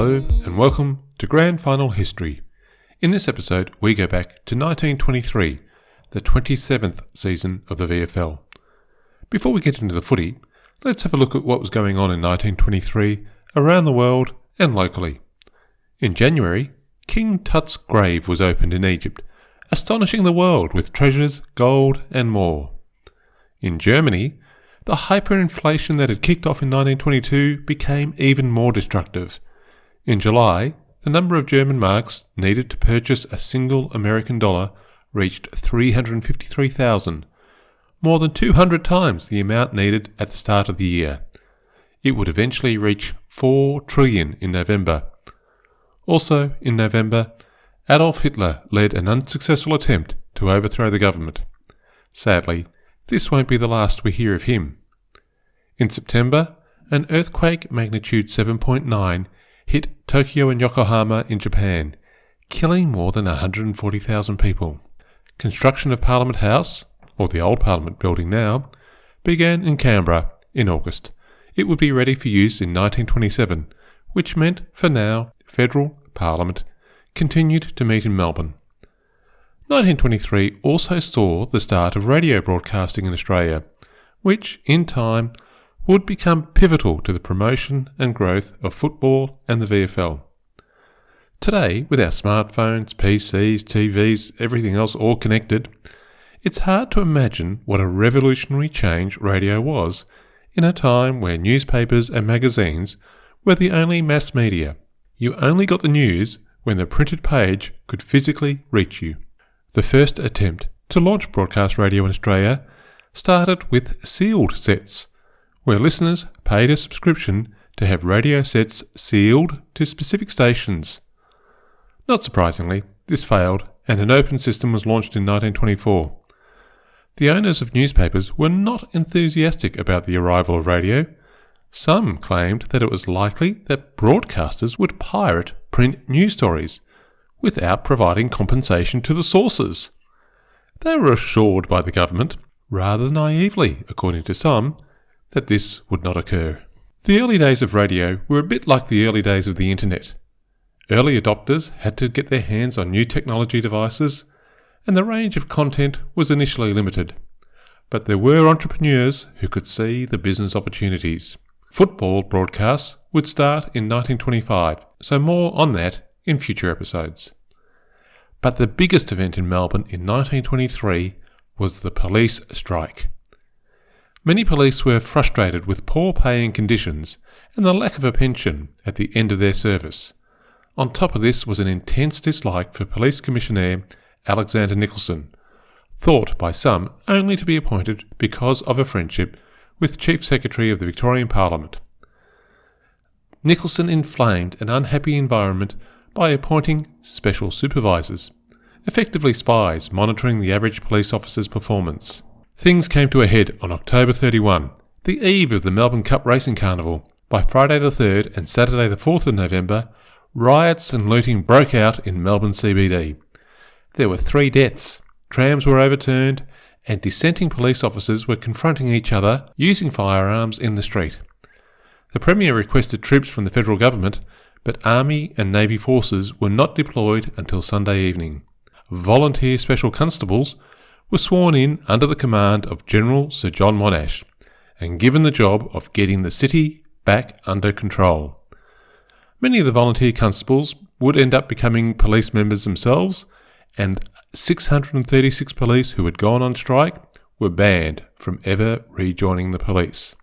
Hello and welcome to Grandfinal History. In this episode we go back to 1923, the 27th season of the VFL. Before we get into the footy, let's have a look at what was going on in 1923 around the world and locally. In January, King Tut's grave was opened in Egypt, astonishing the world with treasures, gold and more. In Germany, the hyperinflation that had kicked off in 1922 became even more destructive. In July, the number of German marks needed to purchase a single American dollar reached 353,000, more than 200 times the amount needed at the start of the year. It would eventually reach 4 trillion in November. Also, in November, Adolf Hitler led an unsuccessful attempt to overthrow the government. Sadly, this won't be the last we hear of him. In September, an earthquake magnitude 7.9 hit Tokyo and Yokohama in Japan, killing more than 140,000 people. Construction of Parliament House, or the old Parliament building now, began in Canberra in August. It would be ready for use in 1927, which meant, for now, Federal Parliament continued to meet in Melbourne. 1923 also saw the start of radio broadcasting in Australia, which, in time, would become pivotal to the promotion and growth of football and the VFL. Today, with our smartphones, PCs, TVs, everything else all connected, it's hard to imagine what a revolutionary change radio was in a time where newspapers and magazines were the only mass media. You only got the news when the printed page could physically reach you. The first attempt to launch broadcast radio in Australia started with sealed sets, where listeners paid a subscription to have radio sets sealed to specific stations. Not surprisingly, this failed and an open system was launched in 1924. The owners of newspapers were not enthusiastic about the arrival of radio. Some claimed that it was likely that broadcasters would pirate print news stories without providing compensation to the sources. They were assured by the government, rather naively according to some, that this would not occur. The early days of radio were a bit like the early days of the internet. Early adopters had to get their hands on new technology devices, and the range of content was initially limited. But there were entrepreneurs who could see the business opportunities. Football broadcasts would start in 1925, so more on that in future episodes. But the biggest event in Melbourne in 1923 was the police strike. Many police were frustrated with poor paying conditions and the lack of a pension at the end of their service. On top of this was an intense dislike for Police Commissioner Alexander Nicholson, thought by some only to be appointed because of a friendship with Chief Secretary of the Victorian Parliament. Nicholson inflamed an unhappy environment by appointing special supervisors, effectively spies monitoring the average police officer's performance. Things came to a head on October 31, the eve of the Melbourne Cup Racing Carnival. By Friday the 3rd and Saturday the 4th of November, riots and looting broke out in Melbourne CBD. There were 3 deaths, trams were overturned, and dissenting police officers were confronting each other using firearms in the street. The Premier requested troops from the federal government, but Army and Navy forces were not deployed until Sunday evening. Volunteer special constables were sworn in under the command of General Sir John Monash and given the job of getting the city back under control. Many of the volunteer constables would end up becoming police members themselves, and 636 police who had gone on strike were banned from ever rejoining the police.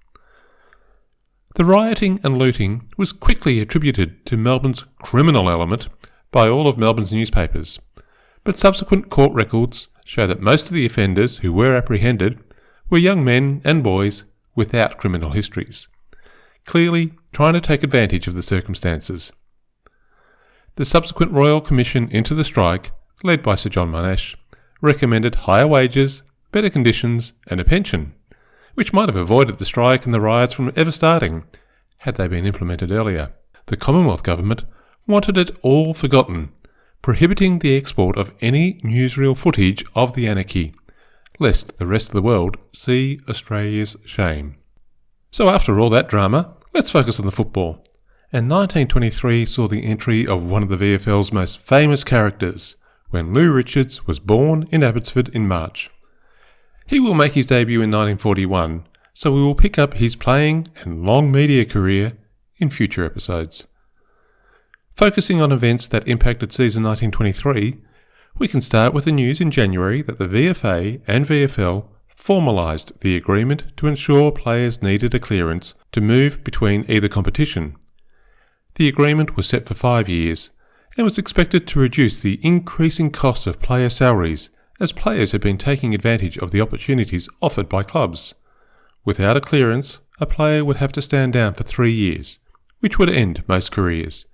The rioting and looting was quickly attributed to Melbourne's criminal element by all of Melbourne's newspapers, but subsequent court records show that most of the offenders who were apprehended were young men and boys without criminal histories, clearly trying to take advantage of the circumstances. The subsequent Royal Commission into the strike, led by Sir John Monash, recommended higher wages, better conditions and a pension, which might have avoided the strike and the riots from ever starting had they been implemented earlier. The Commonwealth Government wanted it all forgotten, prohibiting the export of any newsreel footage of the anarchy, lest the rest of the world see Australia's shame. So after all that drama, let's focus on the football. and 1923 saw the entry of one of the VFL's most famous characters, when Lou Richards was born in Abbotsford in March. He will make his debut in 1941, so we will pick up his playing and long media career in future episodes. Focusing on events that impacted season 1923, we can start with the news in January that the VFA and VFL formalised the agreement to ensure players needed a clearance to move between either competition. The agreement was set for 5 years and was expected to reduce the increasing cost of player salaries, as players had been taking advantage of the opportunities offered by clubs. Without a clearance, a player would have to stand down for 3 years, which would end most careers.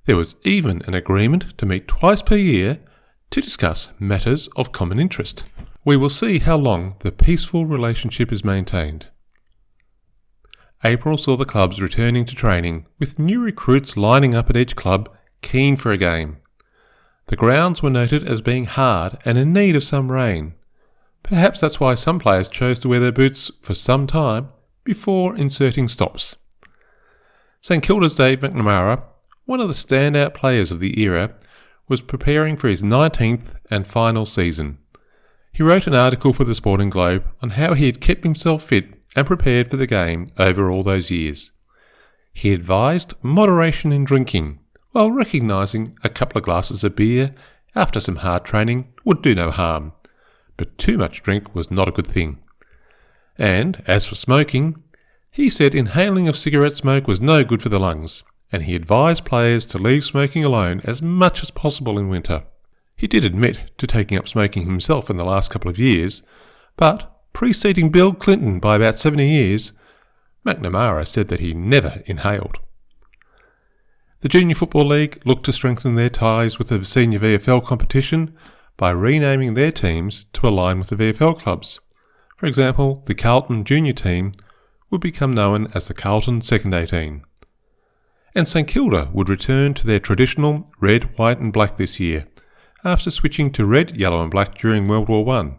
There was even an agreement to meet twice per year to discuss matters of common interest. We will see how long the peaceful relationship is maintained. April saw the clubs returning to training, with new recruits lining up at each club, keen for a game. The grounds were noted as being hard and in need of some rain. Perhaps that's why some players chose to wear their boots for some time before inserting stops. St Kilda's Dave McNamara, one of the standout players of the era, was preparing for his 19th and final season. He wrote an article for the Sporting Globe on how he had kept himself fit and prepared for the game over all those years. He advised moderation in drinking, while recognising a couple of glasses of beer after some hard training would do no harm, but too much drink was not a good thing. And as for smoking, he said inhaling of cigarette smoke was no good for the lungs, and he advised players to leave smoking alone as much as possible in winter. He did admit to taking up smoking himself in the last couple of years, but preceding Bill Clinton by about 70 years, McNamara said that he never inhaled. The Junior Football League looked to strengthen their ties with the senior VFL competition by renaming their teams to align with the VFL clubs. For example, the Carlton junior team would become known as the Carlton Second 18. And St Kilda would return to their traditional red, white and black this year, after switching to red, yellow and black during World War I.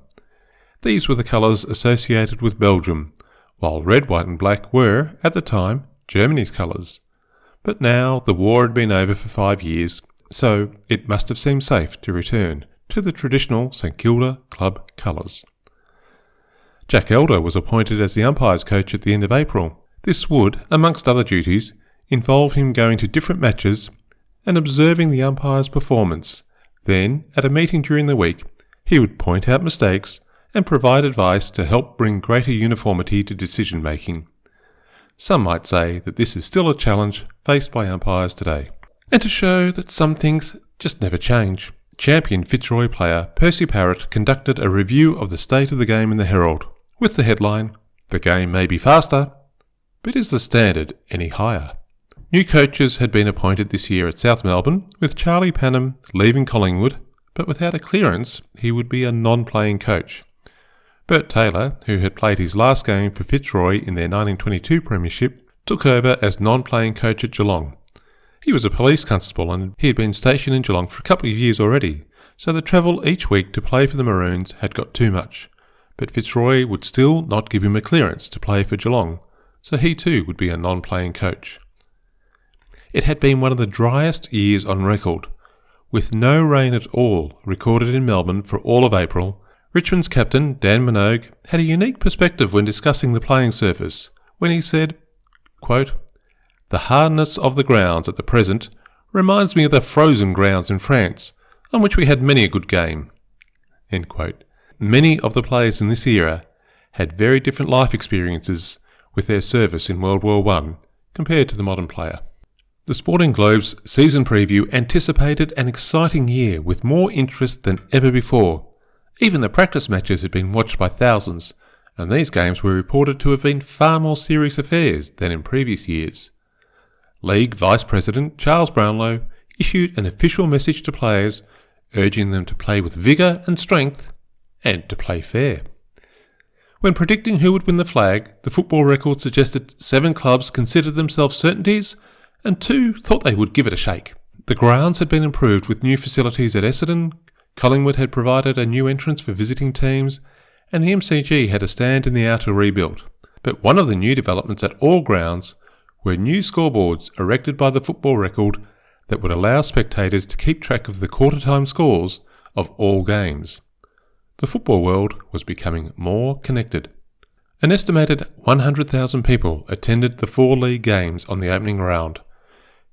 These were the colours associated with Belgium, while red, white and black were, at the time, Germany's colours. But now the war had been over for 5 years, so it must have seemed safe to return to the traditional St Kilda club colours. Jack Elder was appointed as the umpires coach at the end of April. This would, amongst other duties, involve him going to different matches and observing the umpire's performance. Then, at a meeting during the week, he would point out mistakes and provide advice to help bring greater uniformity to decision-making. Some might say that this is still a challenge faced by umpires today. And to show that some things just never change, champion Fitzroy player Percy Parrott conducted a review of the state of the game in the Herald, with the headline, "The game may be faster, but is the standard any higher?" New coaches had been appointed this year at South Melbourne, with Charlie Panham leaving Collingwood, but without a clearance he would be a non-playing coach. Bert Taylor, who had played his last game for Fitzroy in their 1922 Premiership, took over as non-playing coach at Geelong. He was a police constable and he had been stationed in Geelong for a couple of years already, so the travel each week to play for the Maroons had got too much. But Fitzroy would still not give him a clearance to play for Geelong, so he too would be a non-playing coach. It had been one of the driest years on record, with no rain at all recorded in Melbourne for all of April. Richmond's captain, Dan Minogue, had a unique perspective when discussing the playing surface, when he said, quote, "The hardness of the grounds at the present reminds me of the frozen grounds in France, on which we had many a good game." End quote. Many of the players in this era had very different life experiences with their service in World War I compared to the modern player. The Sporting Globe's season preview anticipated an exciting year with more interest than ever before. Even the practice matches had been watched by thousands, and these games were reported to have been far more serious affairs than in previous years. League Vice President Charles Brownlow issued an official message to players urging them to play with vigour and strength and to play fair. When predicting who would win the flag, the football record suggested 7 clubs considered themselves certainties and 2 thought they would give it a shake. The grounds had been improved with new facilities at Essendon, Collingwood had provided a new entrance for visiting teams, and the MCG had a stand in the outer rebuilt. But one of the new developments at all grounds were new scoreboards erected by the Football Record that would allow spectators to keep track of the quarter-time scores of all games. The football world was becoming more connected. An estimated 100,000 people attended the 4 league games on the opening round.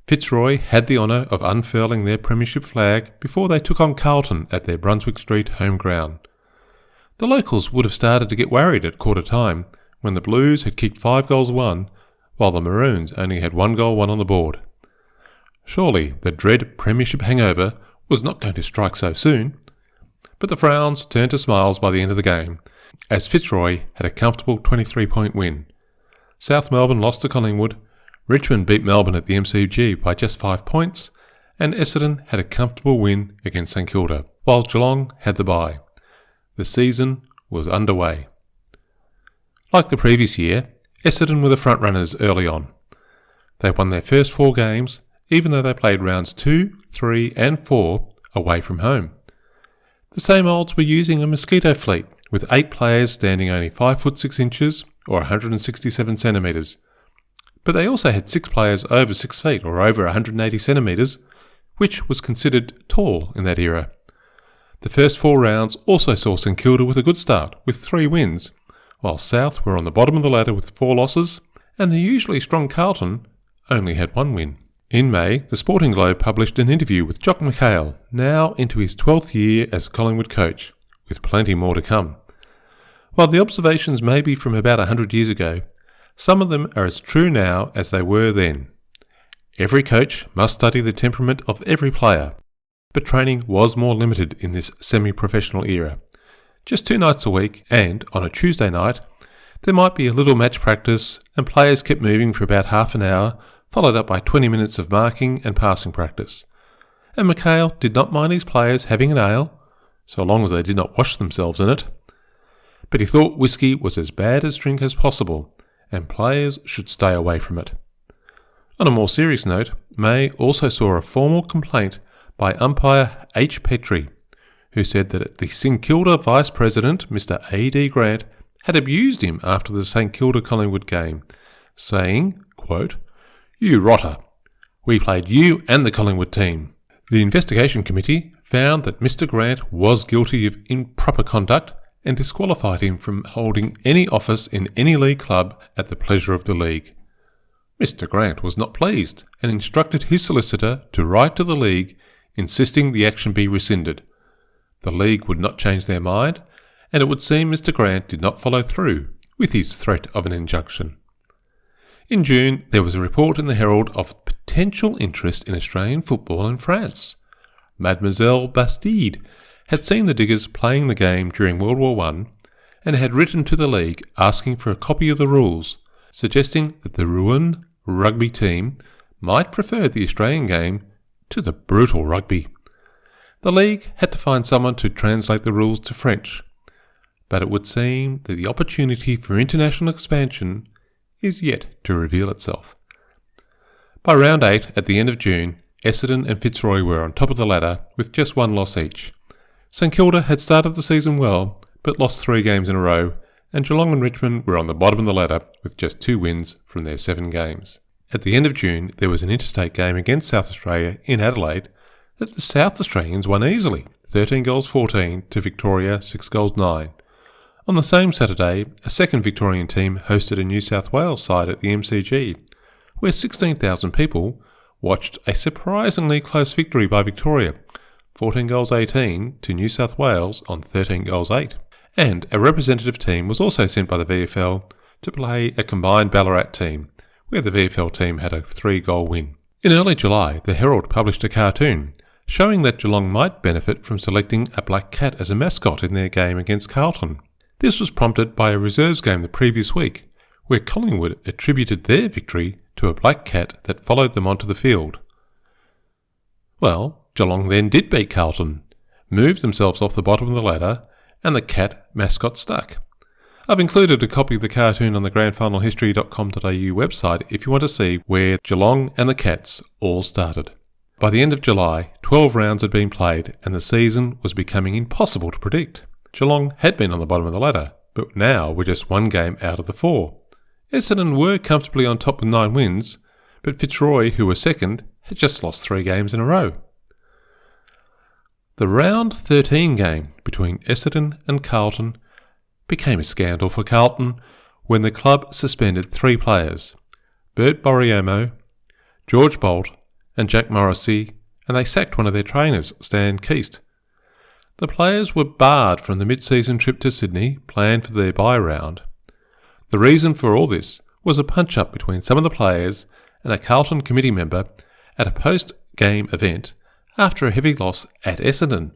Fitzroy had the honour of unfurling their Premiership flag before they took on Carlton at their Brunswick Street home ground. The locals would have started to get worried at quarter time when the Blues had kicked 5 goals won, while the Maroons only had 1 goal won on the board. Surely the dread Premiership hangover was not going to strike so soon. But the frowns turned to smiles by the end of the game, as Fitzroy had a comfortable 23-point win. South Melbourne lost to Collingwood, Richmond beat Melbourne at the MCG by just 5 points, and Essendon had a comfortable win against St Kilda, while Geelong had the bye. The season was underway. Like the previous year, Essendon were the front-runners early on. They won their first 4 games, even though they played rounds 2, 3 and 4 away from home. The same olds were using a mosquito fleet, with 8 players standing only 5 foot 6 inches or 167 centimetres. But they also had 6 players over 6 feet or over 180 centimetres, which was considered tall in that era. The first 4 rounds also saw St Kilda with a good start, with 3 wins, while South were on the bottom of the ladder with 4 losses, and the usually strong Carlton only had 1 win. In May, the Sporting Globe published an interview with Jock McHale, now into his 12th year as a Collingwood coach, with plenty more to come. While the observations may be from about 100 years ago, some of them are as true now as they were then. Every coach must study the temperament of every player, but training was more limited in this semi-professional era. Just 2 nights a week, and on a Tuesday night, there might be a little match practice, and players kept moving for about half an hour, followed up by 20 minutes of marking and passing practice. And McHale did not mind his players having an ale, so long as they did not wash themselves in it. But he thought whiskey was as bad a drink as possible, and players should stay away from it. On a more serious note, May also saw a formal complaint by umpire H. Petrie, who said that the St Kilda Vice President, Mr. A.D. Grant, had abused him after the St Kilda Collingwood game, saying, quote, "You rotter, we played you and the Collingwood team." The investigation committee found that Mr. Grant was guilty of improper conduct and disqualified him from holding any office in any league club at the pleasure of the league. Mr. Grant was not pleased and instructed his solicitor to write to the league insisting the action be rescinded. The league would not change their mind, and it would seem Mr. Grant did not follow through with his threat of an injunction. In June, there was a report in the Herald of potential interest in Australian football in France. Mademoiselle Bastide had seen the Diggers playing the game during World War I and had written to the league asking for a copy of the rules, suggesting that the Rouen rugby team might prefer the Australian game to the brutal rugby. The league had to find someone to translate the rules to French, but it would seem that the opportunity for international expansion is yet to reveal itself. By round 8 at the end of June, Essendon and Fitzroy were on top of the ladder with just 1 loss each. St Kilda had started the season well, but lost 3 games in a row, and Geelong and Richmond were on the bottom of the ladder with just 2 wins from their 7 games. At the end of June, there was an interstate game against South Australia in Adelaide that the South Australians won easily, 13 goals 14 to Victoria 6 goals 9. On the same Saturday, a second Victorian team hosted a New South Wales side at the MCG, where 16,000 people watched a surprisingly close victory by Victoria, 14 goals 18 to New South Wales on 13 goals 8. And a representative team was also sent by the VFL to play a combined Ballarat team, where the VFL team had a 3-goal win. In early July, the Herald published a cartoon showing that Geelong might benefit from selecting a black cat as a mascot in their game against Carlton. This was prompted by a reserves game the previous week, where Collingwood attributed their victory to a black cat that followed them onto the field. Well, Geelong then did beat Carlton, moved themselves off the bottom of the ladder, and the cat mascot stuck. I've included a copy of the cartoon on the grandfinalhistory.com.au website if you want to see where Geelong and the Cats all started. By the end of July, 12 rounds had been played and the season was becoming impossible to predict. Geelong had been on the bottom of the ladder, but now were just 1 game out of the 4. Essendon were comfortably on top with 9 wins, but Fitzroy, who were second, had just lost 3 games in a row. The round 13 game between Essendon and Carlton became a scandal for Carlton when the club suspended 3 players, Bert Borriello, George Bolt and Jack Morrissey, and they sacked one of their trainers, Stan Keast. The players were barred from the mid-season trip to Sydney planned for their bye round. The reason for all this was a punch-up between some of the players and a Carlton committee member at a post-game event after a heavy loss at Essendon.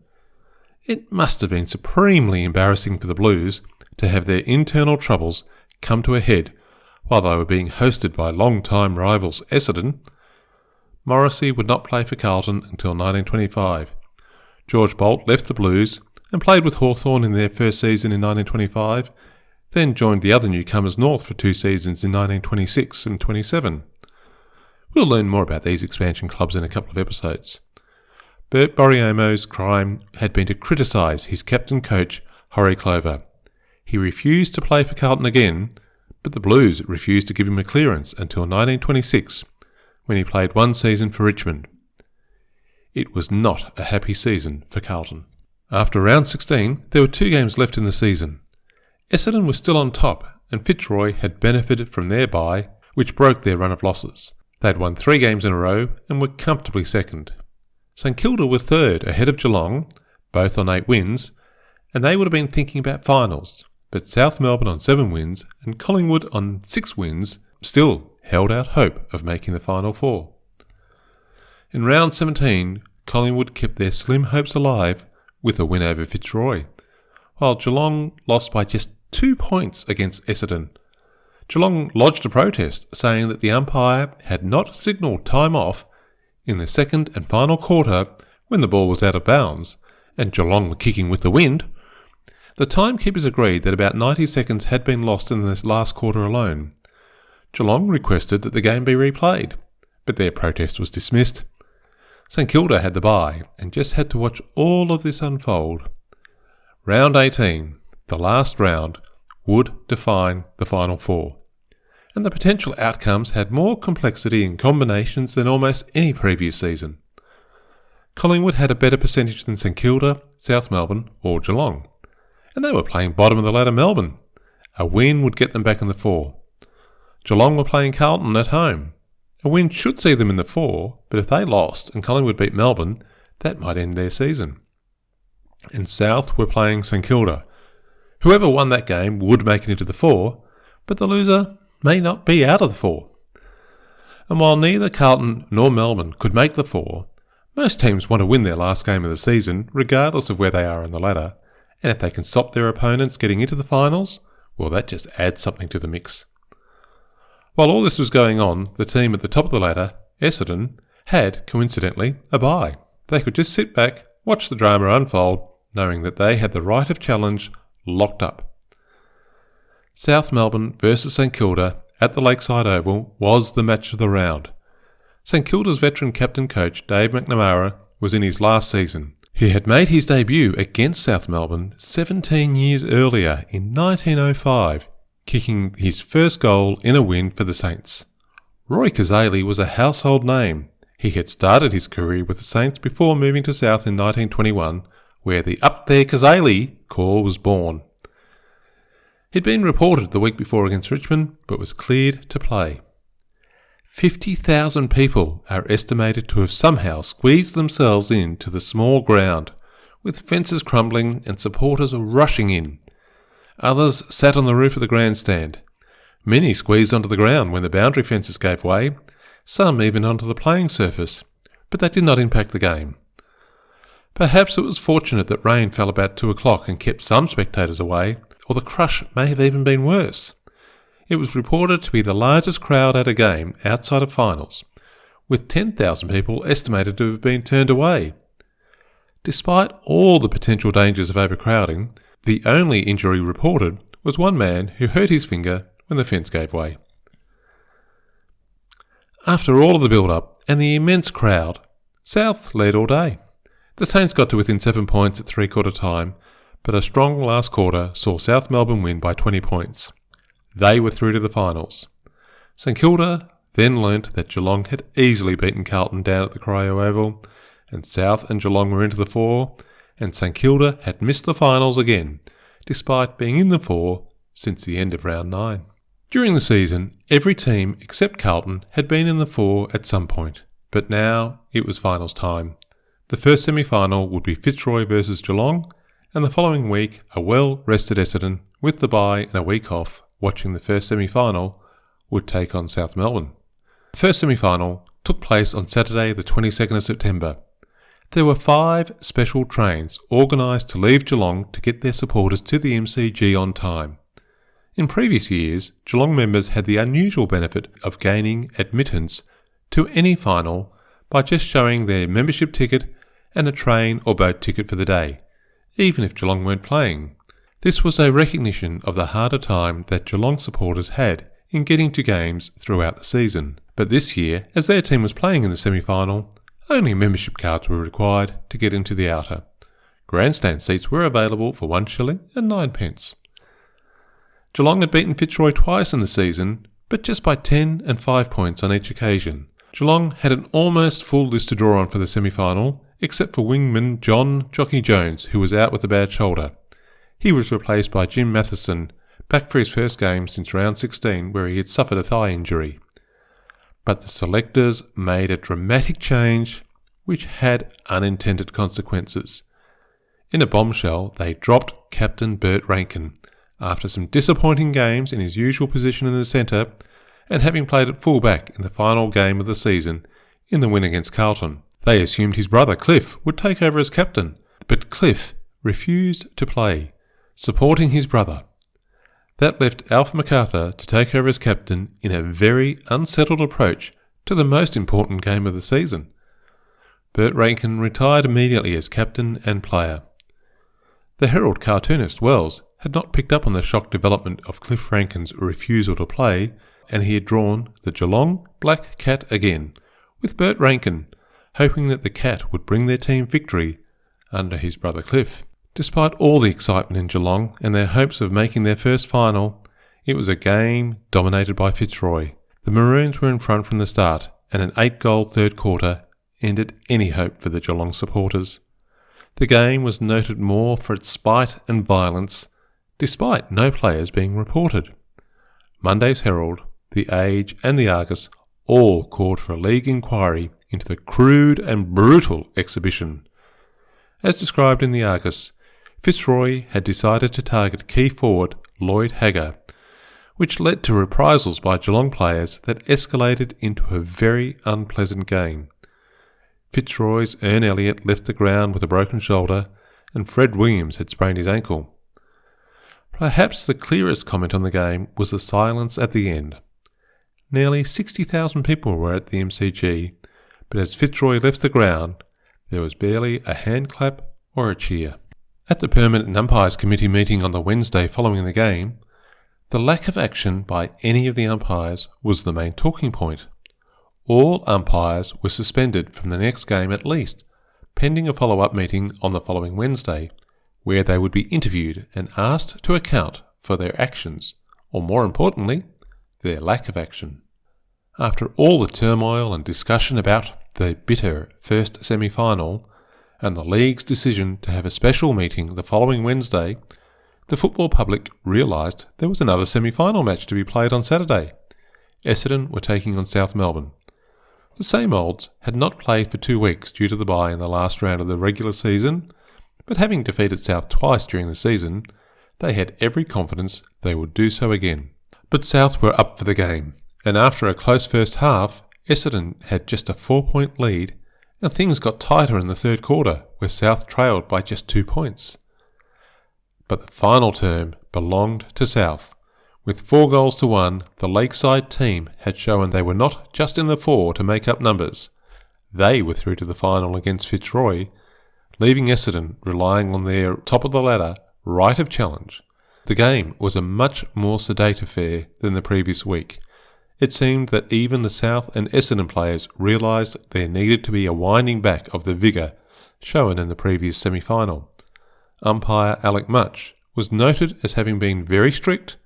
It must have been supremely embarrassing for the Blues to have their internal troubles come to a head while they were being hosted by long-time rivals Essendon. Morrissey would not play for Carlton until 1925. George Bolt left the Blues and played with Hawthorn in their first season in 1925, then joined the other newcomers North for 2 seasons in 1926 and 27. We'll learn more about these expansion clubs in a couple of episodes. Bert Borriello's crime had been to criticise his captain-coach, Horry Clover. He refused to play for Carlton again, but the Blues refused to give him a clearance until 1926, when he played 1 season for Richmond. It was not a happy season for Carlton. After round 16, there were 2 games left in the season. Essendon was still on top, and Fitzroy had benefited from their bye, which broke their run of losses. They had won 3 games in a row and were comfortably second. St Kilda were third ahead of Geelong, both on 8 wins, and they would have been thinking about finals, but South Melbourne on 7 wins and Collingwood on 6 wins still held out hope of making the Final 4. In round 17, Collingwood kept their slim hopes alive with a win over Fitzroy, while Geelong lost by just 2 points against Essendon. Geelong lodged a protest saying that the umpire had not signalled time off in the second and final quarter when the ball was out of bounds and Geelong were kicking with the wind. The timekeepers agreed that about 90 seconds had been lost in this last quarter alone. Geelong requested that the game be replayed, but their protest was dismissed. St Kilda had the bye and just had to watch all of this unfold. Round 18, the last round, would define the Final 4, and the potential outcomes had more complexity and combinations than almost any previous season. Collingwood had a better percentage than St Kilda, South Melbourne or Geelong, and they were playing bottom of the ladder Melbourne. A win would get them back in the 4. Geelong were playing Carlton at home. A win should see them in the 4, but if they lost and Collingwood beat Melbourne, that might end their season. And South were playing St Kilda. Whoever won that game would make it into the 4, but the loser may not be out of the 4. And while neither Carlton nor Melbourne could make the 4, most teams want to win their last game of the season, regardless of where they are in the ladder, and if they can stop their opponents getting into the finals, well, that just adds something to the mix. While all this was going on, the team at the top of the ladder, Essendon, had, coincidentally, a bye. They could just sit back, watch the drama unfold, knowing that they had the right of challenge locked up. South Melbourne versus St Kilda at the Lakeside Oval was the match of the round. St Kilda's veteran captain-coach Dave McNamara was in his last season. He had made his debut against South Melbourne 17 years earlier in 1905, kicking his first goal in a win for the Saints. Roy Cazaly was a household name. He had started his career with the Saints before moving to South in 1921, where the "Up there Cazaly" call was born. He'd been reported the week before against Richmond, but was cleared to play. 50,000 people are estimated to have somehow squeezed themselves into the small ground, with fences crumbling and supporters rushing in. Others sat on the roof of the grandstand. Many squeezed onto the ground when the boundary fences gave way, some even onto the playing surface, but that did not impact the game. Perhaps it was fortunate that rain fell about 2 o'clock and kept some spectators away, or the crush may have even been worse. It was reported to be the largest crowd at a game outside of finals, with 10,000 people estimated to have been turned away. Despite all the potential dangers of overcrowding, the only injury reported was one man who hurt his finger when the fence gave way. After all of the build-up and the immense crowd, South led all day. The Saints got to within 7 points at three-quarter time, but a strong last quarter saw South Melbourne win by 20 points. They were through to the finals. St Kilda then learnt that Geelong had easily beaten Carlton down at the Cryo Oval, and South and Geelong were into the 4, and St Kilda had missed the finals again, despite being in the 4 since the end of round 9. During the season, every team except Carlton had been in the 4 at some point, but now it was finals time. The first semi-final would be Fitzroy versus Geelong, and the following week a well-rested Essendon, with the bye and a week off watching the first semi-final, would take on South Melbourne. The first semi-final took place on Saturday the 22nd of September. There were 5 special trains organised to leave Geelong to get their supporters to the MCG on time. In previous years, Geelong members had the unusual benefit of gaining admittance to any final by just showing their membership ticket and a train or boat ticket for the day, even if Geelong weren't playing. This was a recognition of the harder time that Geelong supporters had in getting to games throughout the season. But this year, as their team was playing in the semi-final, only membership cards were required to get into the outer. Grandstand seats were available for 1 shilling and 9 pence. Geelong had beaten Fitzroy twice in the season, but just by 10 and 5 points on each occasion. Geelong had an almost full list to draw on for the semi-final, except for wingman John Jockey Jones, who was out with a bad shoulder. He was replaced by Jim Matheson, back for his first game since round 16, where he had suffered a thigh injury. But the selectors made a dramatic change which had unintended consequences. In a bombshell, they dropped captain Bert Rankin after some disappointing games in his usual position in the centre and having played at full-back in the final game of the season in the win against Carlton. They assumed his brother Cliff would take over as captain, but Cliff refused to play, supporting his brother. That left Alf MacArthur to take over as captain in a very unsettled approach to the most important game of the season. Bert Rankin retired immediately as captain and player. The Herald cartoonist Wells had not picked up on the shock development of Cliff Rankin's refusal to play, and he had drawn the Geelong Black Cat again, with Bert Rankin, hoping that the Cat would bring their team victory under his brother Cliff. Despite all the excitement in Geelong and their hopes of making their first final, it was a game dominated by Fitzroy. The Maroons were in front from the start, and an 8-goal third quarter ended any hope for the Geelong supporters. The game was noted more for its spite and violence, despite no players being reported. Monday's Herald, the Age and the Argus all called for a league inquiry into the crude and brutal exhibition. As described in the Argus, Fitzroy had decided to target key forward Lloyd Hagger, which led to reprisals by Geelong players that escalated into a very unpleasant game. Fitzroy's Ern Elliott left the ground with a broken shoulder, and Fred Williams had sprained his ankle. Perhaps the clearest comment on the game was the silence at the end. Nearly 60,000 people were at the MCG, but as Fitzroy left the ground, there was barely a hand clap or a cheer. At the Permanent Umpires Committee meeting on the Wednesday following the game, the lack of action by any of the umpires was the main talking point. All umpires were suspended from the next game at least, pending a follow-up meeting on the following Wednesday, where they would be interviewed and asked to account for their actions, or more importantly, their lack of action. After all the turmoil and discussion about the bitter first semi-final and the league's decision to have a special meeting the following Wednesday, the football public realised there was another semi-final match to be played on Saturday. Essendon were taking on South Melbourne. The same olds had not played for 2 weeks due to the bye in the last round of the regular season, but having defeated South twice during the season, they had every confidence they would do so again. But South were up for the game, and after a close first half, Essendon had just a 4-point lead, and things got tighter in the third quarter, where South trailed by just 2 points. But the final term belonged to South. With 4-1, the Lakeside team had shown they were not just in the 4 to make up numbers. They were through to the final against Fitzroy, leaving Essendon relying on their top-of-the-ladder right of challenge. The game was a much more sedate affair than the previous week. It seemed that even the South and Essendon players realised there needed to be a winding back of the vigour shown in the previous semi-final. Umpire Alec Much was noted as having been very strict,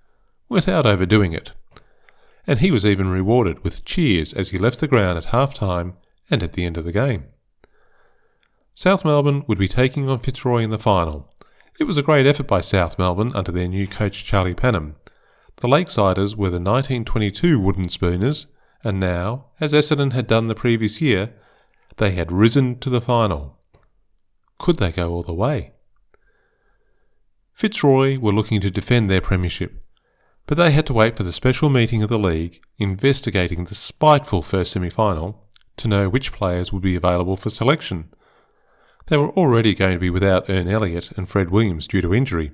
without overdoing it, and he was even rewarded with cheers as he left the ground at half-time and at the end of the game. South Melbourne would be taking on Fitzroy in the final. It was a great effort by South Melbourne under their new coach Charlie Panham. The Lakesiders were the 1922 wooden spooners, and now, as Essendon had done the previous year, they had risen to the final. Could they go all the way? Fitzroy were looking to defend their premiership, but they had to wait for the special meeting of the league investigating the spiteful first semi-final to know which players would be available for selection. They were already going to be without Ern Elliott and Fred Williams due to injury.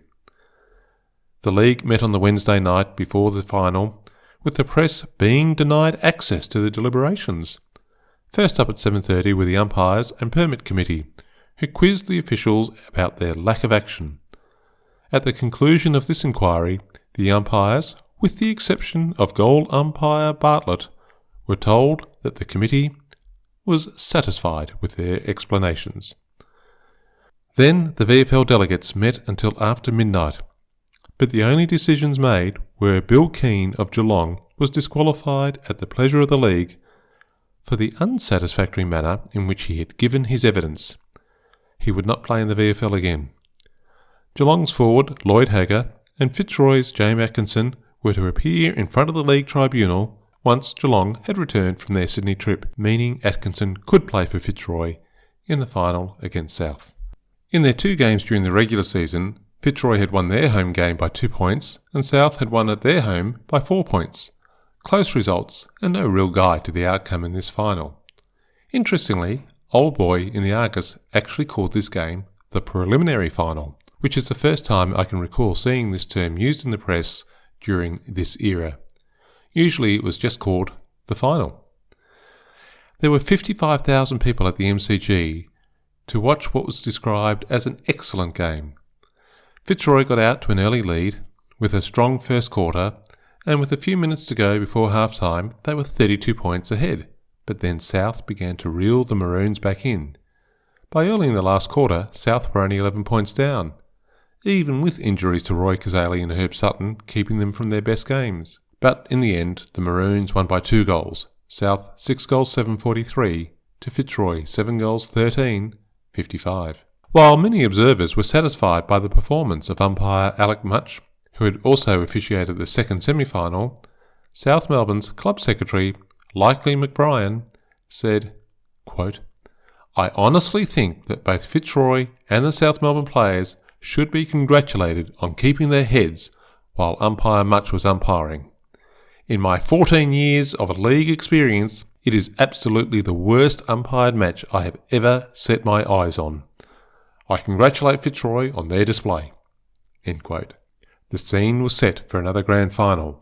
The league met on the Wednesday night before the final, with the press being denied access to the deliberations. First up at 7:30 were the umpires and permit committee, who quizzed the officials about their lack of action. At the conclusion of this inquiry, the umpires, with the exception of goal umpire Bartlett, were told that the committee was satisfied with their explanations. Then the VFL delegates met until after midnight, but the only decisions made were Bill Keane of Geelong was disqualified at the pleasure of the league for the unsatisfactory manner in which he had given his evidence. He would not play in the VFL again. Geelong's forward, Lloyd Hagger, and Fitzroy's James Atkinson were to appear in front of the league tribunal once Geelong had returned from their Sydney trip, meaning Atkinson could play for Fitzroy in the final against South. In their 2 games during the regular season, Fitzroy had won their home game by 2 points and South had won at their home by 4 points. Close results and no real guide to the outcome in this final. Interestingly, Old Boy in the Argus actually called this game the preliminary final, which is the first time I can recall seeing this term used in the press during this era. Usually it was just called the final. There were 55,000 people at the MCG to watch what was described as an excellent game. Fitzroy got out to an early lead with a strong first quarter, and with a few minutes to go before half-time they were 32 points ahead, but then South began to reel the Maroons back in. By early in the last quarter, South were only 11 points down, even with injuries to Roy Kazali and Herb Sutton keeping them from their best games. But in the end, the Maroons won by 2 goals, South 6 goals 7-43 to Fitzroy 7 goals 13-55. While many observers were satisfied by the performance of umpire Alec Much, who had also officiated the second semi-final, South Melbourne's club secretary, Likely McBrien, said, quote, "I honestly think that both Fitzroy and the South Melbourne players should be congratulated on keeping their heads while umpire Much was umpiring. In my 14 years of league experience, it is absolutely the worst umpired match I have ever set my eyes on. I congratulate Fitzroy on their display." End quote. The scene was set for another grand final,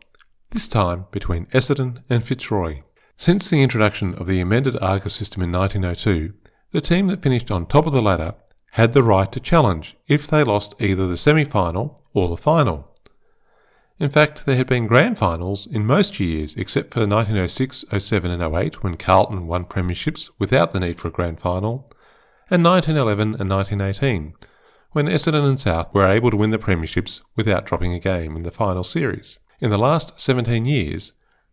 this time between Essendon and Fitzroy. Since the introduction of the amended Argus system in 1902, the team that finished on top of the ladder had the right to challenge if they lost either the semi-final or the final. In fact, there had been grand finals in most years except for 1906, 07 and 08 when Carlton won premierships without the need for a grand final, and 1911 and 1918 when Essendon and South were able to win the premierships without dropping a game in the final series. In the last 17 years,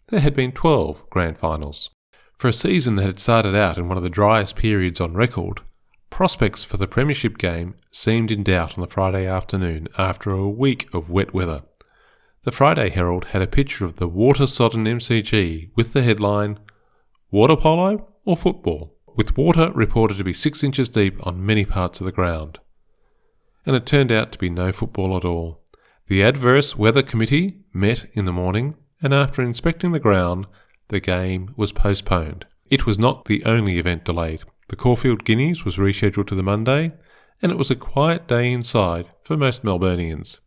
there had been 12 grand finals. For a season that had started out in one of the driest periods on record, prospects for the premiership game seemed in doubt on the Friday afternoon after a week of wet weather. The Friday Herald had a picture of the water-sodden MCG with the headline, "Water polo or football?" with water reported to be 6 inches deep on many parts of the ground. And it turned out to be no football at all. The Adverse Weather Committee met in the morning, and after inspecting the ground, the game was postponed. It was not the only event delayed. The Caulfield Guineas was rescheduled to the Monday, and it was a quiet day inside for most Melburnians.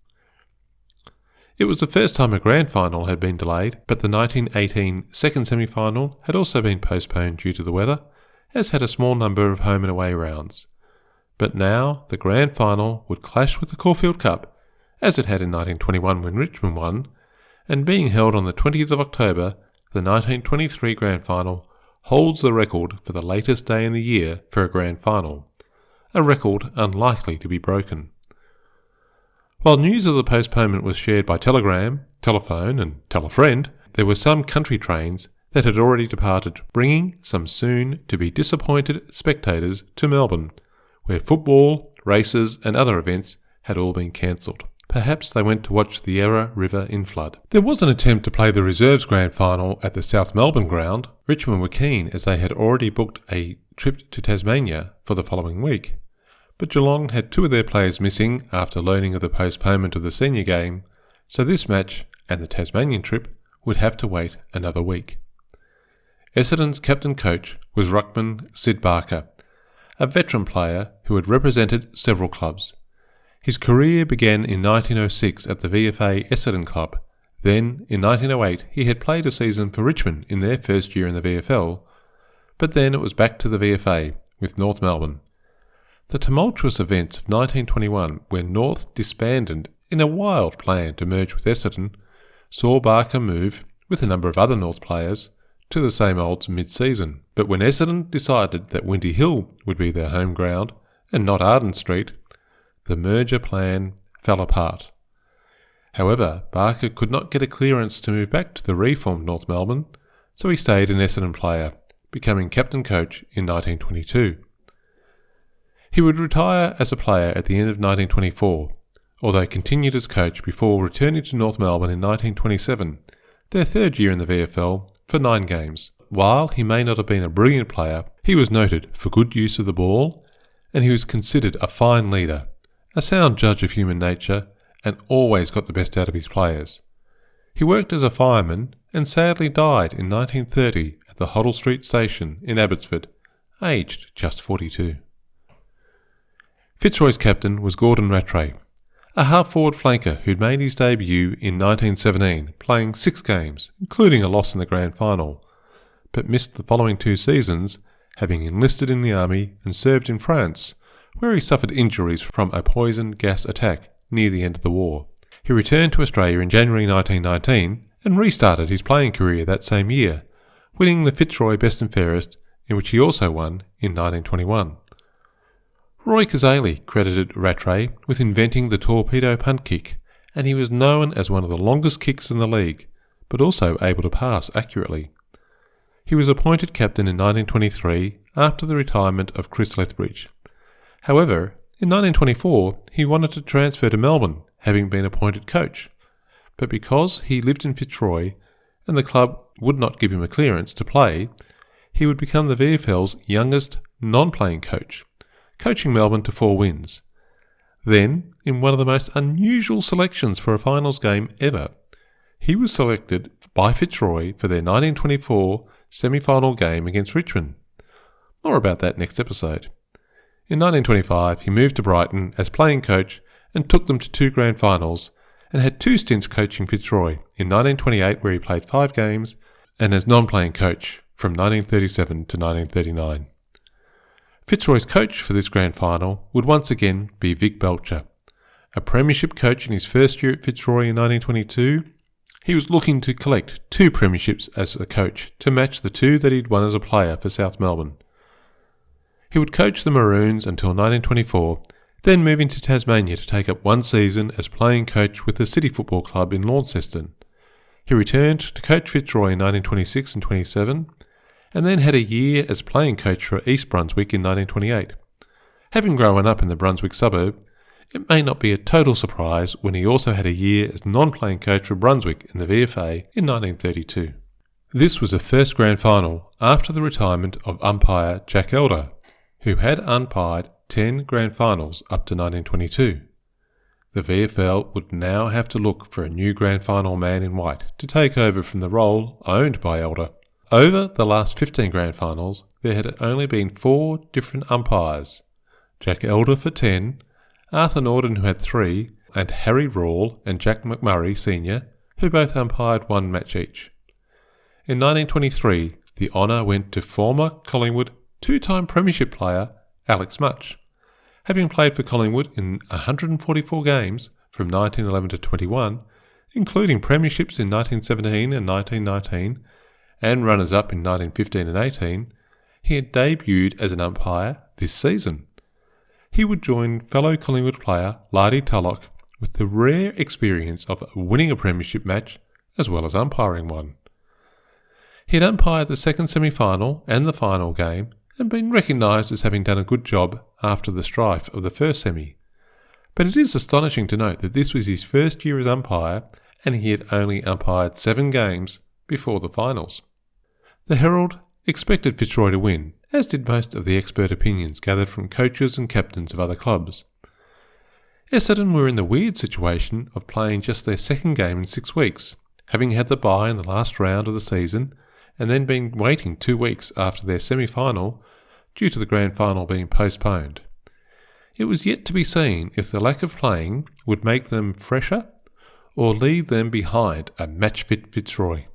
It was the first time a grand final had been delayed, but the 1918 second semi-final had also been postponed due to the weather, as had a small number of home and away rounds. But now the grand final would clash with the Caulfield Cup, as it had in 1921 when Richmond won, and being held on the 20th of October, the 1923 grand final holds the record for the latest day in the year for a grand final, a record unlikely to be broken. While news of the postponement was shared by telegram, telephone and tell a friend, there were some country trains that had already departed, bringing some soon-to-be disappointed spectators to Melbourne, where football, races and other events had all been cancelled. Perhaps they went to watch the Yarra River in flood. There was an attempt to play the reserves grand final at the South Melbourne ground. Richmond were keen as they had already booked a trip to Tasmania for the following week. But Geelong had 2 of their players missing after learning of the postponement of the senior game, so this match and the Tasmanian trip would have to wait another week. Essendon's captain-coach was ruckman Sid Barker, a veteran player who had represented several clubs. His career began in 1906 at the VFA Essendon club. Then, in 1908, he had played a season for Richmond in their first year in the VFL, but then it was back to the VFA with North Melbourne. The tumultuous events of 1921, when North disbanded in a wild plan to merge with Essendon, saw Barker move, with a number of other North players, to the same olds mid-season. But when Essendon decided that Windy Hill would be their home ground, and not Arden Street, the merger plan fell apart. However, Barker could not get a clearance to move back to the reformed North Melbourne, so he stayed an Essendon player, becoming captain-coach in 1922. He would retire as a player at the end of 1924, although continued as coach before returning to North Melbourne in 1927, their third year in the VFL, for 9 games. While he may not have been a brilliant player, he was noted for good use of the ball, and he was considered a fine leader, a sound judge of human nature, and always got the best out of his players. He worked as a fireman and sadly died in 1930 at the Hoddle Street Station in Abbotsford, aged just 42. Fitzroy's captain was Gordon Rattray, a half-forward flanker who'd made his debut in 1917, playing 6 games, including a loss in the grand final, but missed the following 2 seasons, having enlisted in the army and served in France, where he suffered injuries from a poison gas attack near the end of the war. He returned to Australia in January 1919 and restarted his playing career that same year, winning the Fitzroy Best and Fairest, in which he also won in 1921. Roy Cazaly credited Rattray with inventing the torpedo punt kick, and he was known as one of the longest kicks in the league, but also able to pass accurately. He was appointed captain in 1923 after the retirement of Chris Lethbridge. However, in 1924 he wanted to transfer to Melbourne, having been appointed coach, but because he lived in Fitzroy and the club would not give him a clearance to play, he would become the VFL's youngest non-playing coach, coaching Melbourne to 4 wins. Then, in one of the most unusual selections for a finals game ever, he was selected by Fitzroy for their 1924 semi-final game against Richmond. More about that next episode. In 1925, he moved to Brighton as playing coach and took them to 2 grand finals, and had 2 stints coaching Fitzroy, in 1928 where he played 5 games, and as non-playing coach from 1937 to 1939. Fitzroy's coach for this grand final would once again be Vic Belcher. A Premiership coach in his first year at Fitzroy in 1922, he was looking to collect 2 premierships as a coach to match the 2 that he'd won as a player for South Melbourne. He would coach the Maroons until 1924, then moving to Tasmania to take up 1 season as playing coach with the City Football Club in Launceston. He returned to coach Fitzroy in 1926 and 27, and then had a year as playing coach for East Brunswick in 1928. Having grown up in the Brunswick suburb, it may not be a total surprise when he also had a year as non-playing coach for Brunswick in the VFA in 1932. This was the first grand final after the retirement of umpire Jack Elder, who had umpired 10 grand finals up to 1922. The VFL would now have to look for a new grand final man in white to take over from the role owned by Elder. Over the last 15 grand finals, there had only been 4 different umpires: Jack Elder for 10, Arthur Norden who had 3, and Harry Rawle and Jack McMurray Sr., who both umpired 1 match each. In 1923, the honour went to former Collingwood 2-time Premiership player Alex Much. Having played for Collingwood in 144 games from 1911 to 21, including premierships in 1917 and 1919, and runners-up in 1915 and 18, he had debuted as an umpire this season. He would join fellow Collingwood player Lardy Tulloch with the rare experience of winning a Premiership match as well as umpiring one. He had umpired the second semi-final and the final game and been recognised as having done a good job after the strife of the first semi. But it is astonishing to note that this was his first year as umpire and he had only umpired 7 games before the finals. The Herald expected Fitzroy to win, as did most of the expert opinions gathered from coaches and captains of other clubs. Essendon were in the weird situation of playing just their second game in 6 weeks, having had the bye in the last round of the season and then been waiting 2 weeks after their semi-final due to the grand final being postponed. It was yet to be seen if the lack of playing would make them fresher or leave them behind a match-fit Fitzroy.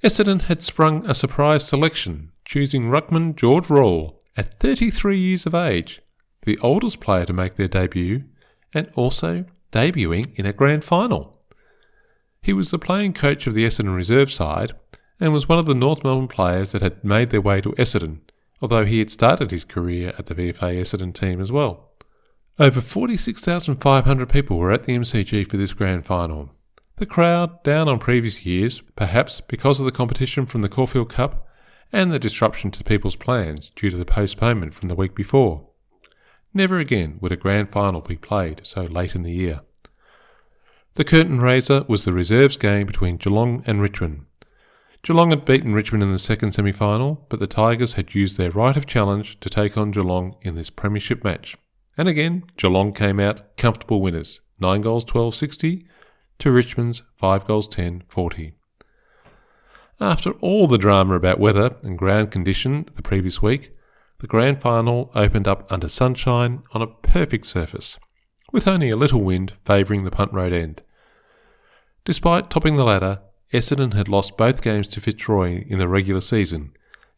Essendon had sprung a surprise selection, choosing ruckman George Rawle at 33 years of age, the oldest player to make their debut, and also debuting in a grand final. He was the playing coach of the Essendon reserve side and was one of the North Melbourne players that had made their way to Essendon, although he had started his career at the VFA Essendon team as well. Over 46,500 people were at the MCG for this grand final. The crowd, down on previous years, perhaps because of the competition from the Caulfield Cup and the disruption to people's plans due to the postponement from the week before. Never again would a grand final be played so late in the year. The curtain raiser was the reserves game between Geelong and Richmond. Geelong had beaten Richmond in the second semi-final, but the Tigers had used their right of challenge to take on Geelong in this Premiership match. And again, Geelong came out comfortable winners, 9 goals 12-60 to Richmond's 5 goals 10-40. After all the drama about weather and ground condition the previous week, the grand final opened up under sunshine on a perfect surface, with only a little wind favouring the punt road end. Despite topping the ladder, Essendon had lost both games to Fitzroy in the regular season,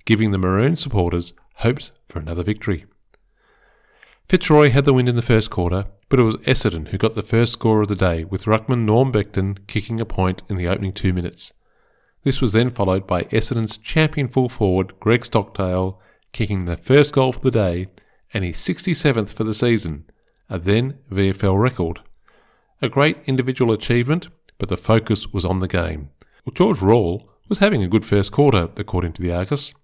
giving the Maroon supporters hopes for another victory. Fitzroy had the win in the first quarter, but it was Essendon who got the first score of the day, with ruckman Norm Beckton kicking a point in the opening 2 minutes. This was then followed by Essendon's champion full forward Greg Stockdale kicking the first goal for the day and his 67th for the season, a then VFL record. A great individual achievement, but the focus was on the game. Well, George Rawle was having a good first quarter, according to the Argus.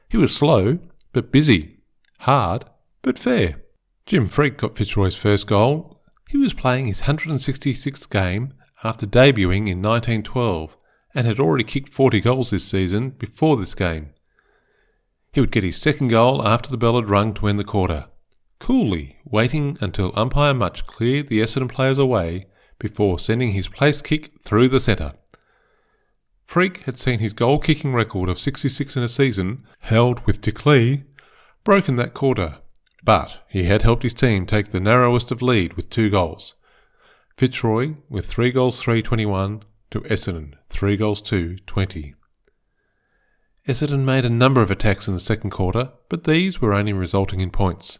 He was slow, but busy, hard, but fair. Jim Freak got Fitzroy's first goal. He was playing his 166th game after debuting in 1912 and had already kicked 40 goals this season before this game. He would get his second goal after the bell had rung to end the quarter, coolly waiting until umpire Much cleared the Essendon players away before sending his place kick through the centre. Freak had seen his goal-kicking record of 66 in a season, held with Dick Lee, broken that quarter, but he had helped his team take the narrowest of lead with 2 goals. Fitzroy with 3 goals 3-21 to Essendon 3 goals 2-20. Essendon made a number of attacks in the second quarter, but these were only resulting in points.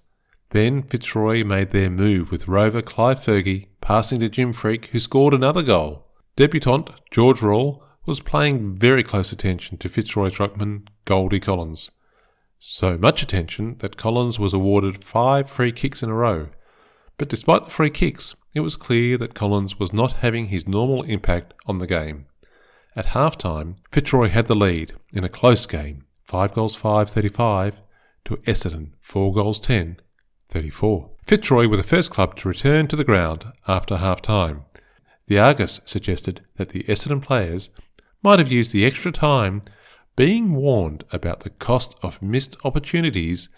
Then Fitzroy made their move with rover Clive Fergie passing to Jim Freak, who scored another goal. Debutant George Rawle was paying very close attention to Fitzroy's ruckman Goldie Collins. So much attention that Collins was awarded 5 free kicks in a row. But despite the free kicks, it was clear that Collins was not having his normal impact on the game. At half-time, Fitzroy had the lead in a close game, 5 goals 5-35 to Essendon 4 goals 10-34. Fitzroy were the first club to return to the ground after half-time. The Argus suggested that the Essendon players might have used the extra time being warned about the cost of missed opportunities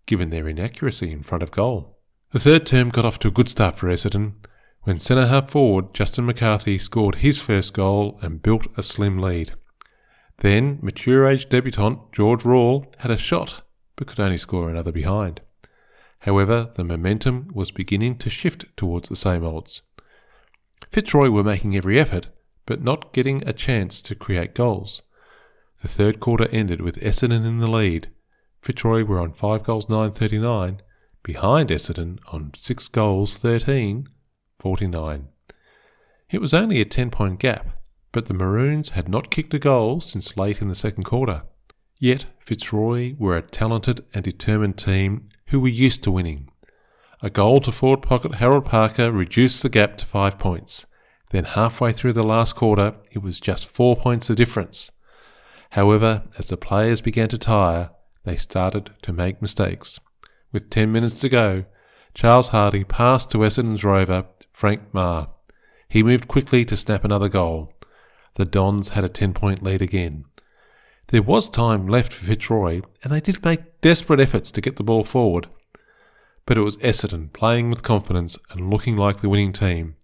given their inaccuracy in front of goal. The third term got off to a good start for Essendon when centre-half forward Justin McCarthy scored his first goal and built a slim lead. Then mature-age debutant George Rawle had a shot but could only score another behind. However, the momentum was beginning to shift towards the same odds. Fitzroy were making every effort, but not getting a chance to create goals. The third quarter ended with Essendon in the lead. Fitzroy were on 5 goals 9-39, behind Essendon on 6 goals 13-49. It was only a 10-point gap, but the Maroons had not kicked a goal since late in the second quarter. Yet Fitzroy were a talented and determined team who were used to winning. A goal to forward pocket Harold Parker reduced the gap to 5 points. Then halfway through the last quarter, it was just 4 points of difference. However, as the players began to tire, they started to make mistakes. With 10 minutes to go, Charles Hardy passed to Essendon's rover, Frank Marr. He moved quickly to snap another goal. The Dons had a 10-point lead again. There was time left for Fitzroy, and they did make desperate efforts to get the ball forward. But it was Essendon playing with confidence and looking like the winning team.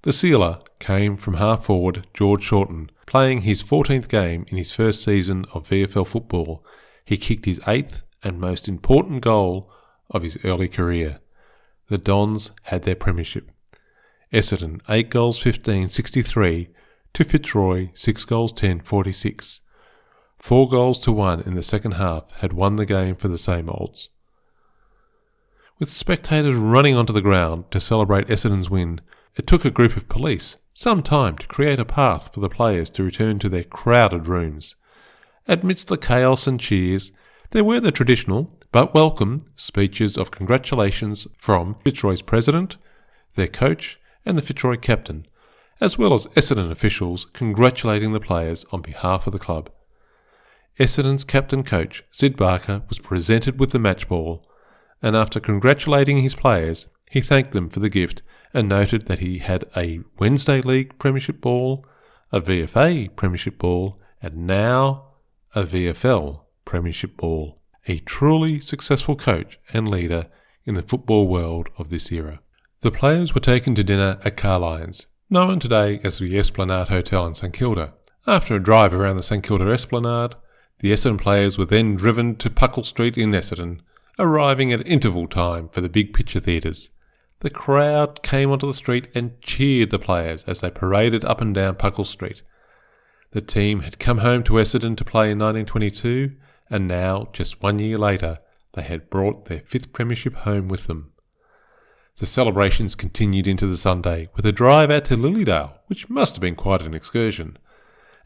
The sealer came from half-forward George Shorten, playing his 14th game in his first season of VFL football. He kicked his 8th and most important goal of his early career. The Dons had their premiership. Essendon 8 goals 15-63 to Fitzroy 6 goals 10-46. 4 goals to 1 in the second half had won the game for the same olds. With spectators running onto the ground to celebrate Essendon's win, it took a group of police some time to create a path for the players to return to their crowded rooms. Amidst the chaos and cheers, there were the traditional, but welcome, speeches of congratulations from Fitzroy's president, their coach, and the Fitzroy captain, as well as Essendon officials congratulating the players on behalf of the club. Essendon's captain-coach, Sid Barker, was presented with the match ball, and after congratulating his players, he thanked them for the gift and noted that he had a Wednesday League Premiership ball, a VFA Premiership ball, and now a VFL Premiership ball. A truly successful coach and leader in the football world of this era. The players were taken to dinner at Carlton's, known today as the Esplanade Hotel in St Kilda. After a drive around the St Kilda Esplanade, the Essendon players were then driven to Puckle Street in Essendon, arriving at interval time for the big picture theatres. The crowd came onto the street and cheered the players as they paraded up and down Puckle Street. The team had come home to Essendon to play in 1922, and now, just 1 year later, they had brought their 5th premiership home with them. The celebrations continued into the Sunday with a drive out to Lilydale, which must have been quite an excursion,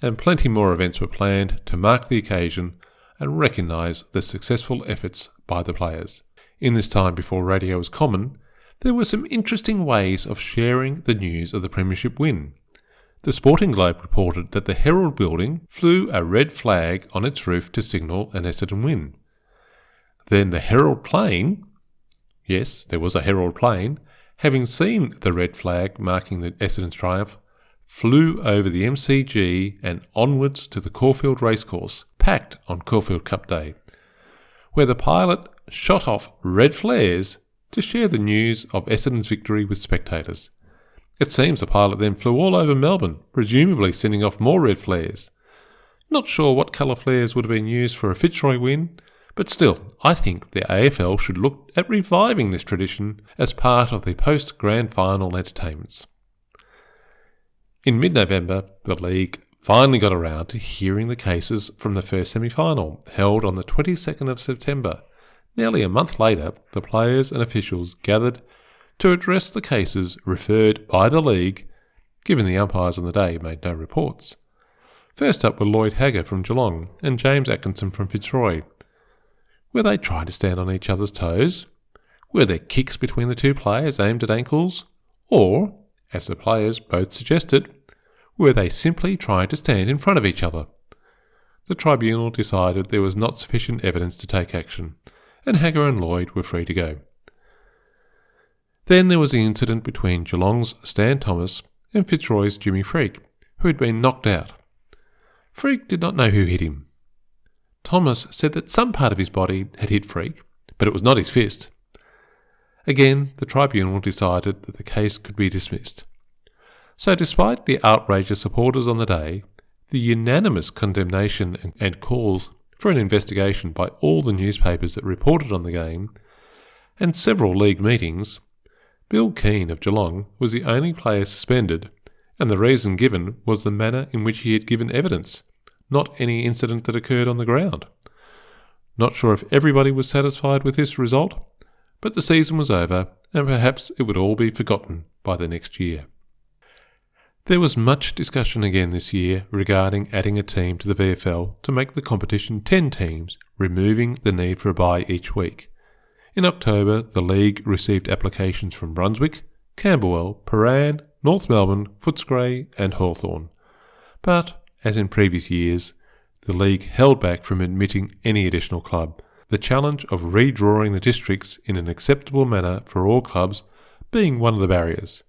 and plenty more events were planned to mark the occasion and recognise the successful efforts by the players. In this time before radio was common, there were some interesting ways of sharing the news of the premiership win. The Sporting Globe reported that the Herald building flew a red flag on its roof to signal an Essendon win. Then the Herald plane, yes, there was a Herald plane, having seen the red flag marking the Essendon's triumph, flew over the MCG and onwards to the Caulfield racecourse, packed on Caulfield Cup Day, where the pilot shot off red flares to share the news of Essendon's victory with spectators. It seems the pilot then flew all over Melbourne, presumably sending off more red flares. Not sure what colour flares would have been used for a Fitzroy win, but still, I think the AFL should look at reviving this tradition as part of the post-Grandfinal entertainments. In mid-November, the league finally got around to hearing the cases from the first semi-final, held on the 22nd of September. Nearly a month later, the players and officials gathered to address the cases referred by the league, given the umpires on the day made no reports. First up were Lloyd Hagger from Geelong and James Atkinson from Fitzroy. Were they trying to stand on each other's toes? Were there kicks between the two players aimed at ankles? Or, as the players both suggested, were they simply trying to stand in front of each other? The tribunal decided there was not sufficient evidence to take action, and Hagger and Lloyd were free to go. Then there was the incident between Geelong's Stan Thomas and Fitzroy's Jimmy Freak, who had been knocked out. Freak did not know who hit him. Thomas said that some part of his body had hit Freak, but it was not his fist. Again, the tribunal decided that the case could be dismissed. So despite the outrageous supporters on the day, the unanimous condemnation and calls for an investigation by all the newspapers that reported on the game, and several league meetings, Bill Keane of Geelong was the only player suspended, and the reason given was the manner in which he had given evidence, not any incident that occurred on the ground. Not sure if everybody was satisfied with this result, but the season was over, and perhaps it would all be forgotten by the next year. There was much discussion again this year regarding adding a team to the VFL to make the competition 10 teams, removing the need for a bye each week. In October, the league received applications from Brunswick, Camberwell, Prahran, North Melbourne, Footscray and Hawthorn. But, as in previous years, the league held back from admitting any additional club, the challenge of redrawing the districts in an acceptable manner for all clubs being one of the barriers.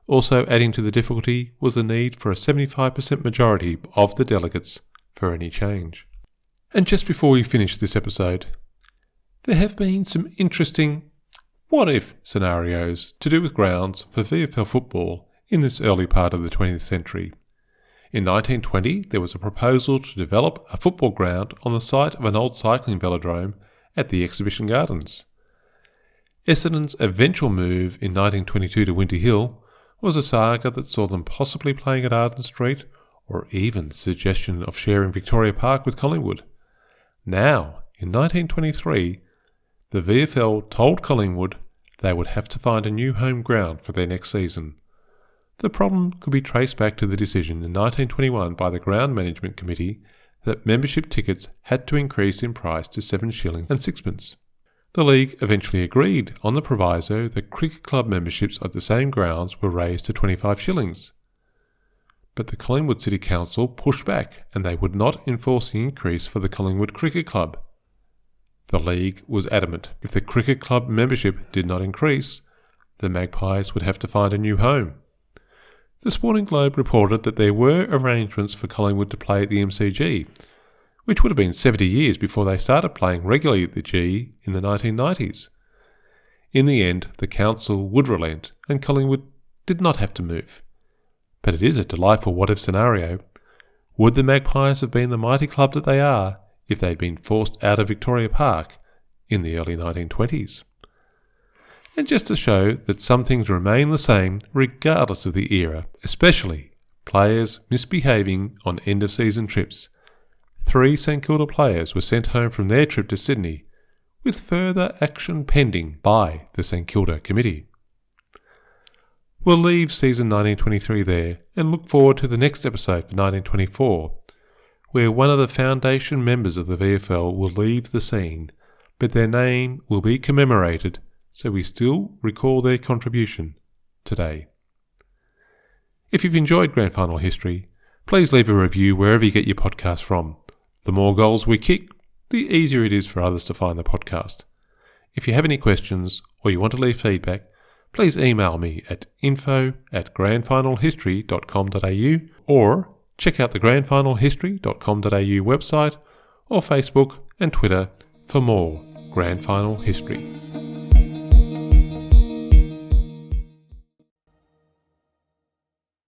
Also adding to the difficulty was the need for a 75% majority of the delegates for any change. And just before we finish this episode, there have been some interesting what-if scenarios to do with grounds for VFL football in this early part of the 20th century. In 1920, there was a proposal to develop a football ground on the site of an old cycling velodrome at the Exhibition Gardens. Essendon's eventual move in 1922 to Winter Hill was a saga that saw them possibly playing at Arden Street, or even the suggestion of sharing Victoria Park with Collingwood. Now, in 1923, the VFL told Collingwood they would have to find a new home ground for their next season. The problem could be traced back to the decision in 1921 by the Ground Management Committee that membership tickets had to increase in price to 7 shillings and sixpence. The league eventually agreed on the proviso that cricket club memberships at the same grounds were raised to 25 shillings. But the Collingwood City Council pushed back and they would not enforce the increase for the Collingwood Cricket Club. The league was adamant if the cricket club membership did not increase, the Magpies would have to find a new home. The Sporting Globe reported that there were arrangements for Collingwood to play at the MCG, which would have been 70 years before they started playing regularly at the G in the 1990s. In the end, the council would relent and Collingwood did not have to move. But it is a delightful what-if scenario. Would the Magpies have been the mighty club that they are if they had been forced out of Victoria Park in the early 1920s? And just to show that some things remain the same regardless of the era, especially players misbehaving on end-of-season trips, 3 St Kilda players were sent home from their trip to Sydney, with further action pending by the St Kilda Committee. We'll leave season 1923 there and look forward to the next episode for 1924, where one of the foundation members of the VFL will leave the scene, but their name will be commemorated so we still recall their contribution today. If you've enjoyed Grand Final history, please leave a review wherever you get your podcast from. The more goals we kick, the easier it is for others to find the podcast. If you have any questions or you want to leave feedback, please email me at info@grandfinalhistory.com.au or check out the grandfinalhistory.com.au website or Facebook and Twitter for more Grand Final history.